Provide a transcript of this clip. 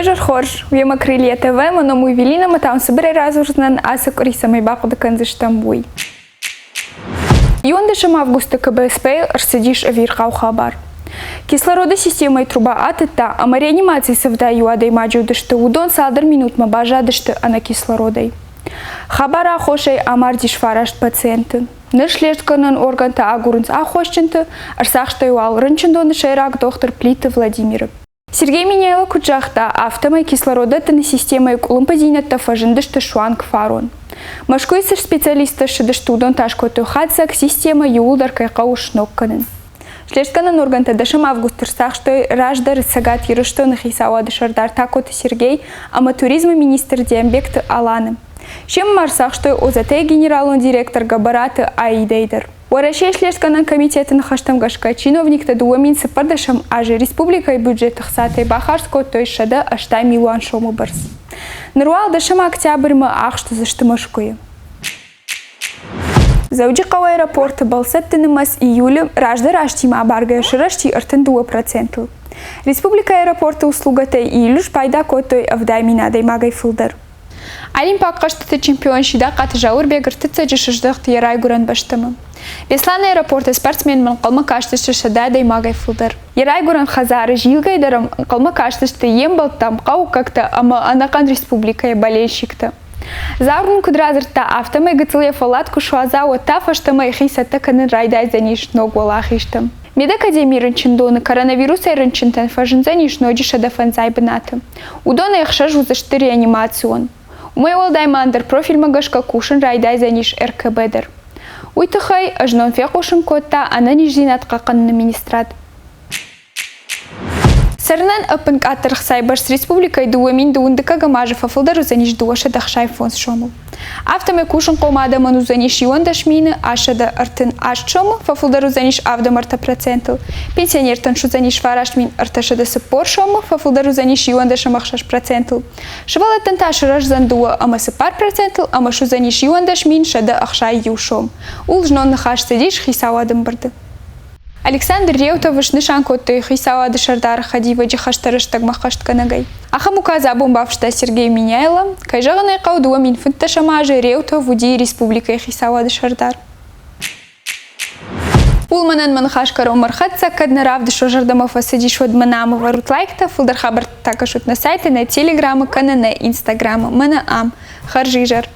Бажар хорш, вема крылья ТВ, маному Евелина, мы там собирай разурзнан, аса корисамай баку да канзыштамбуй. Юндашам августа КБСП арсадиш авиркау хабар. Кислорода системой труба атыта, ама реанимации совдаю адай маджудышты, удон салдар минут ма бажадышты ана кислородой. Хабара хошей амардиш фарашт пациенты. Ныршлештканан органта агурынс ахощенты, арсахштай уал рынчындоны шайрак доктор Плита Владимира. Сергей Миняйло куджахта автомой кислорода таны системой кулымпазинатта фажындышты шуанг фарон. Машкуйсыш специалисты шыдышты удон ташкоты хатсак система юлдар кайкауш нокканын. Шлештканан органта дашам август рсахштой раждар сагат ерыштоных исауа дышардар такоты Сергей, ама туризма министр Диамбекты Аланы. Чем марсахштой озатей генералун директор Габараты Аидейдер. Уарашей шлештканан комитетын хаштамгашка чиновник-то дуаминцы пардашам аже республикой бюджетах сатай бахарско той шада аштай миллион шому барс. Наруал дашам октябрь мы ахшту заштымашкую. Заудикау аэропорта балсеттынымас июля раждар аштима абаргая шырашти артын 2%. Республика аэропорта услугатай июлюш пайда котой авдайминадай магай фылдар. Олимпиак каштыты чемпион шида каты жауыр бегіртіца жышыждықты ерай гуран баштымы. Беслан аэропорта спортсмен мен қалма каштышы шадай магай фылдар. Ерай гуран хазары жилгайдарым қалма каштышты ем балтам қау какта ама анакан республикая болельщикта. Заурын кудразырта автомай гыцыле фалатку шуаза оттаф аштамай хисатта канын райдай заниш ногуалах иштым. Медакадемии рынчындоны коронавируса рынчынтан фажынзаниш ноджи шадафанзай бынаты. Удона ихшажу зашты реанимацион. Умай олдаймандыр профиль магашка кушын райдай заниш РКБдер. Уйтыхай ажнон фекушын котта ананиш зинат қақынны министрат. Сарнан апын катырх сайбарс республикай дуамин дуындыка гамажы фафылдару заниш дуаша дахшай фонс шомыл. Автомай кушын қомада ману заниш юандаш мины ашада артын аш шомыл, фафылдару заниш авдам арта процентыл. Пенсионертан шу заниш фараш мин арташада сыпор шомыл, фафылдару заниш юандашам ахшаш процентыл. Шывалаттан ташыраш зандуа ама сыпар процентыл, ама шу заниш юандаш мин шада ахшай ю шом. Ул жнон нахаш садиш хисауадым барды. Александр Реутов вышнышан котты хисауады шардар хадива джихаштарыштаг махаштканагай. Ахамуказа бомбавшта Сергей Миняйло, кайжаганай каудуа минфунта шамажи Реутов уди республика хисауады шардар. Улманан манхашкаро мархатца каднаравды шожардамов асадишвад манама варут лайкта, фулдар хабар такашут на сайте, на телеграмма, канана, инстаграма, мана ам, харжижар.